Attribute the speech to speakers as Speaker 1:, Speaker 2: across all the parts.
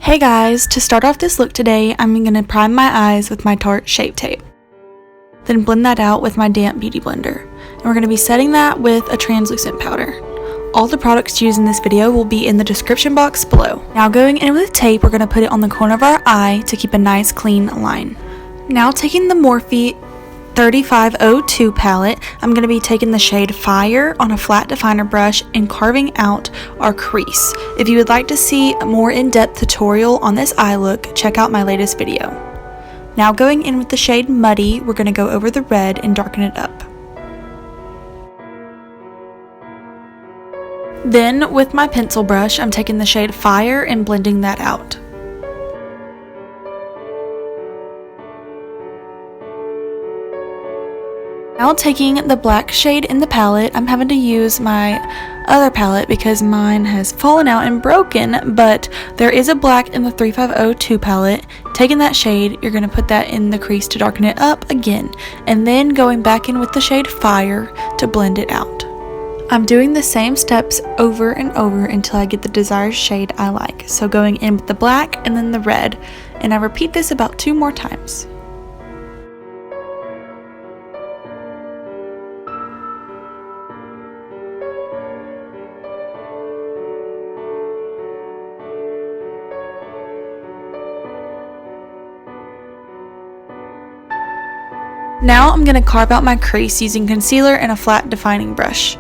Speaker 1: Hey guys, to start off this look today, I'm going to prime my eyes with my Tarte Shape Tape. Then blend that out with my damp beauty blender. And we're going to be setting that with a translucent powder. All the products used in this video will be in the description box below. Now going in with tape, we're going to put it on the corner of our eye to keep a nice clean line. Now taking the Morphe 3502 palette, I'm going to be taking the shade Fire on a flat definer brush and carving out our crease. If you would like to see a more in-depth tutorial on this eye look, check out my latest video. Now going in with the shade Muddy, we're going to go over the red and darken it up. Then with my pencil brush, I'm taking the shade Fire and blending that out. Now taking the black shade in the palette, I'm having to use my other palette because mine has fallen out and broken, but there is a black in the 3502 palette. Taking that shade, you're going to put that in the crease to darken it up again, and then going back in with the shade Fire to blend it out. I'm doing the same steps over and over until I get the desired shade I like. So going in with the black and then the red, and I repeat this about 2 more times. Now I'm going to carve out my crease using concealer and a flat defining brush.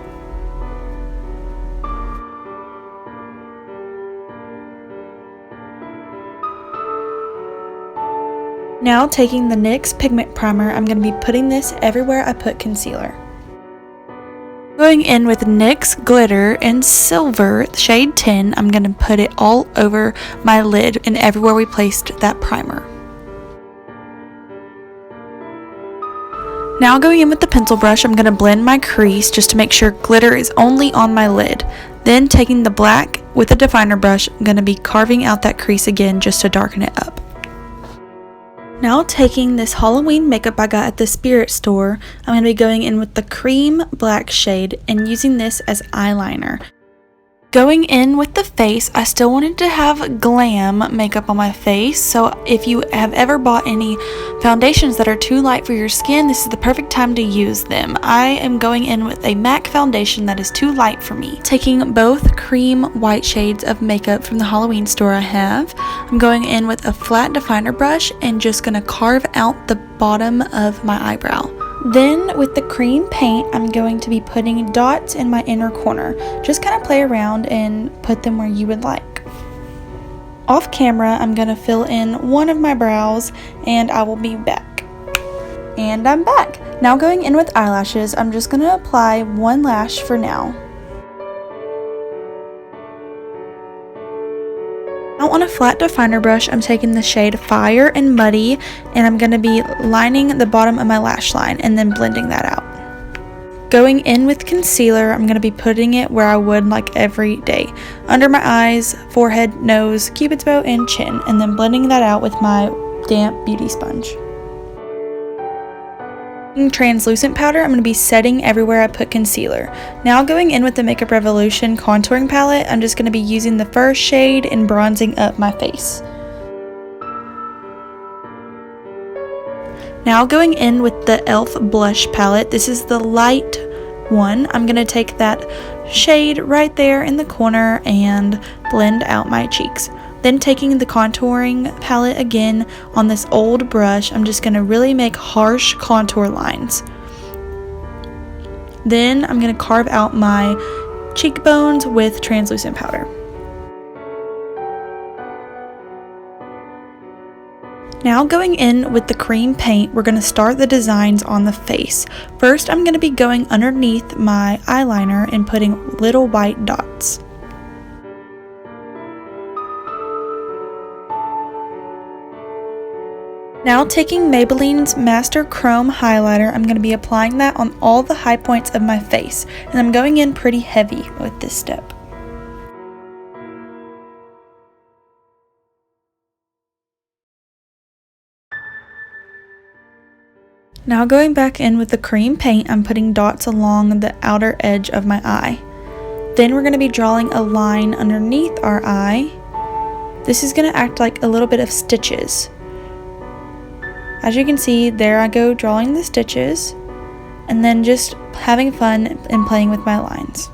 Speaker 1: Now taking the NYX pigment primer, I'm going to be putting this everywhere I put concealer. Going in with NYX glitter in silver, shade 10, I'm going to put it all over my lid and everywhere we placed that primer. Now going in with the pencil brush, I'm going to blend my crease just to make sure glitter is only on my lid. Then taking the black with a definer brush, I'm going to be carving out that crease again just to darken it up. Now taking this Halloween makeup I got at the Spirit store, I'm going to be going in with the cream black shade and using this as eyeliner. Going in with the face, I still wanted to have glam makeup on my face, so if you have ever bought any foundations that are too light for your skin, this is the perfect time to use them. I am going in with a MAC foundation that is too light for me. Taking both cream white shades of makeup from the Halloween store I have, I'm going in with a flat definer brush and just going to carve out the bottom of my eyebrow. Then with the cream paint, I'm going to be putting dots in my inner corner. Just kind of play around and put them where you would like. Off camera, I'm going to fill in one of my brows and I will be back. And I'm back. Now going in with eyelashes, I'm just going to apply one lash for now. Now on a flat definer brush, I'm taking the shade Fire and Muddy, and I'm going to be lining the bottom of my lash line and then blending that out. Going in with concealer, I'm going to be putting it where I would like every day. Under my eyes, forehead, nose, cupid's bow, and chin, and then blending that out with my damp beauty sponge. Translucent powder, I'm going to be setting everywhere I put concealer. Now going in with the Makeup Revolution contouring palette, I'm just going to be using the first shade and bronzing up my face. Now going in with the e.l.f. blush palette, this is the light one. I'm going to take that shade right there in the corner and blend out my cheeks. Then taking the contouring palette again on this old brush, I'm just going to really make harsh contour lines. Then I'm going to carve out my cheekbones with translucent powder. Now going in with the cream paint, we're going to start the designs on the face. First, I'm going to be going underneath my eyeliner and putting little white dots. Now taking Maybelline's Master Chrome Highlighter, I'm going to be applying that on all the high points of my face, and I'm going in pretty heavy with this step. Now going back in with the cream paint, I'm putting dots along the outer edge of my eye. Then we're going to be drawing a line underneath our eye. this is going to act like a little bit of stitches. As you can see, there I go drawing the stitches, and then just having fun and playing with my lines.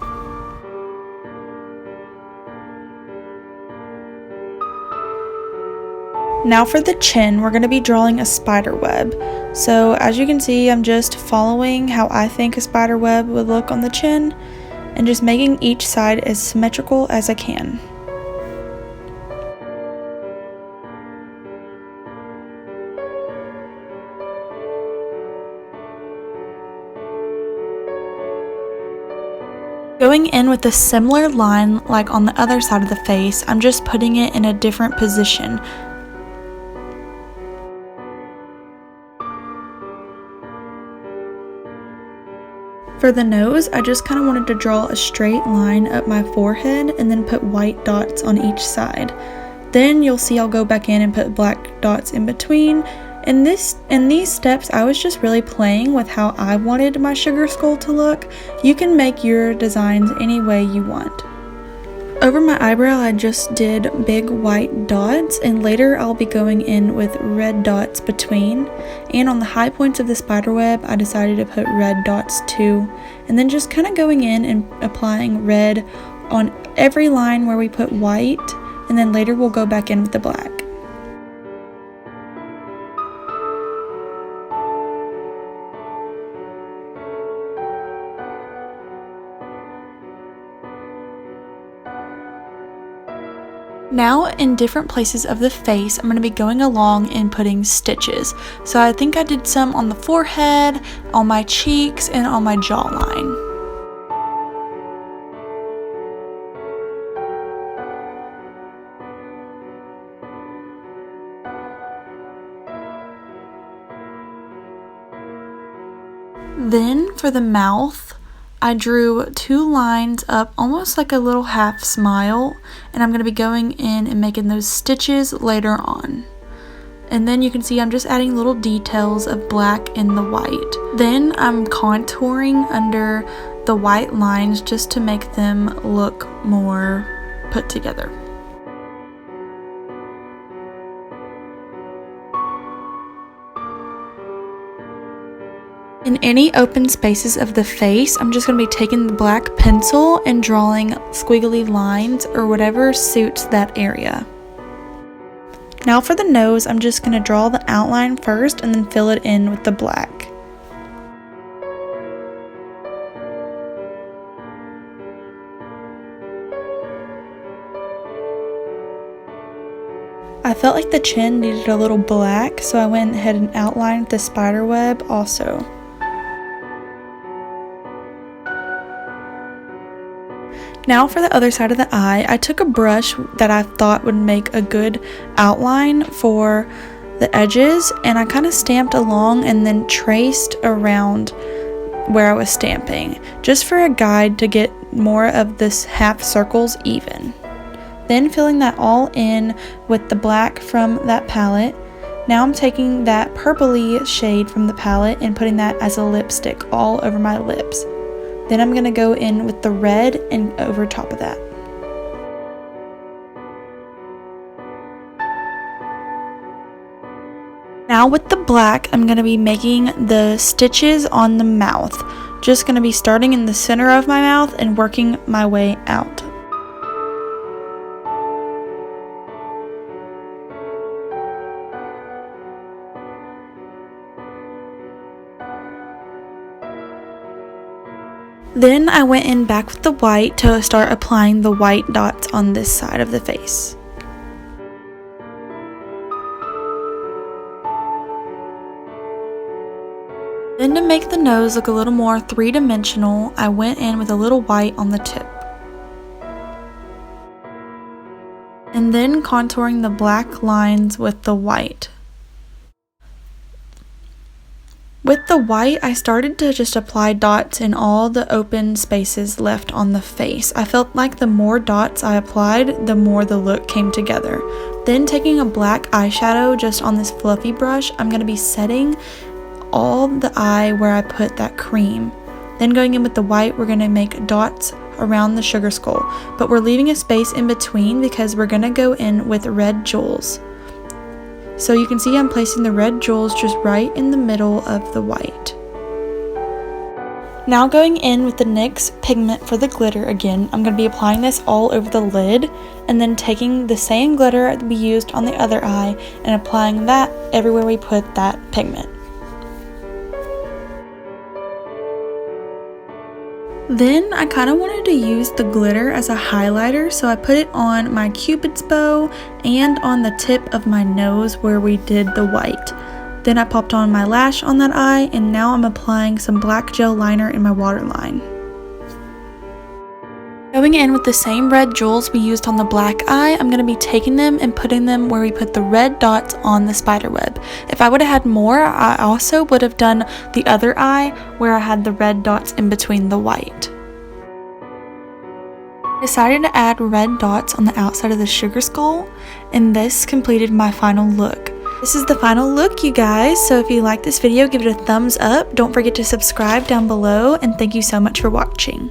Speaker 1: Now for the chin, we're going to be drawing a spider web. So as you can see, I'm just following how I think a spider web would look on the chin, and just making each side as symmetrical as I can. Going in with a similar line like on the other side of the face, I'm just putting it in a different position. For the nose, I just kind of wanted to draw a straight line up my forehead and then put white dots on each side. Then you'll see I'll go back in and put black dots in between. In these steps, I was just really playing with how I wanted my sugar skull to look. You can make your designs any way you want. Over my eyebrow, I just did big white dots, and later I'll be going in with red dots between. And on the high points of the spider web, I decided to put red dots too. And then just kind of going in and applying red on every line where we put white, and then later we'll go back in with the black. Now in different places of the face, I'm going to be going along and putting stitches. So I think I did some on the forehead, on my cheeks, and on my jawline. Then for the mouth, I drew two lines up almost like a little half smile, and I'm going to be going in and making those stitches later on. And then you can see I'm just adding little details of black in the white. Then I'm contouring under the white lines just to make them look more put together. In any open spaces of the face, I'm just going to be taking the black pencil and drawing squiggly lines or whatever suits that area. Now for the nose, I'm just going to draw the outline first and then fill it in with the black. I felt like the chin needed a little black, so I went ahead and outlined the spider web also. Now for the other side of the eye, I took a brush that I thought would make a good outline for the edges, and I kind of stamped along and then traced around where I was stamping, just for a guide to get more of this half circles even. Then filling that all in with the black from that palette. Now I'm taking that purpley shade from the palette and putting that as a lipstick all over my lips. Then I'm going to go in with the red and over top of that. Now with the black, I'm going to be making the stitches on the mouth. Just going to be starting in the center of my mouth and working my way out. Then I went in back with the white to start applying the white dots on this side of the face. Then to make the nose look a little more three-dimensional, I went in with a little white on the tip. And then contouring the black lines with the white. With the white, I started to just apply dots in all the open spaces left on the face. I felt like the more dots I applied, the more the look came together. Then taking a black eyeshadow just on this fluffy brush, I'm going to be setting all the eye where I put that cream. Then going in with the white, we're going to make dots around the sugar skull, but we're leaving a space in between because we're gonna go in with red jewels. So you can see I'm placing the red jewels just right in the middle of the white. Now going in with the NYX pigment for the glitter again, I'm going to be applying this all over the lid and then taking the same glitter that we used on the other eye and applying that everywhere we put that pigment. Then I kind of wanted to use the glitter as a highlighter, so I put it on my cupid's bow and on the tip of my nose where we did the white. Then I popped on my lash on that eye, and now I'm applying some black gel liner in my waterline. Going in with the same red jewels we used on the black eye, I'm going to be taking them and putting them where we put the red dots on the spider web. If I would have had more, I also would have done the other eye where I had the red dots in between the white. I decided to add red dots on the outside of the sugar skull, and this completed my final look. This is the final look, you guys, so if you like this video, give it a thumbs up. Don't forget to subscribe down below, and thank you so much for watching.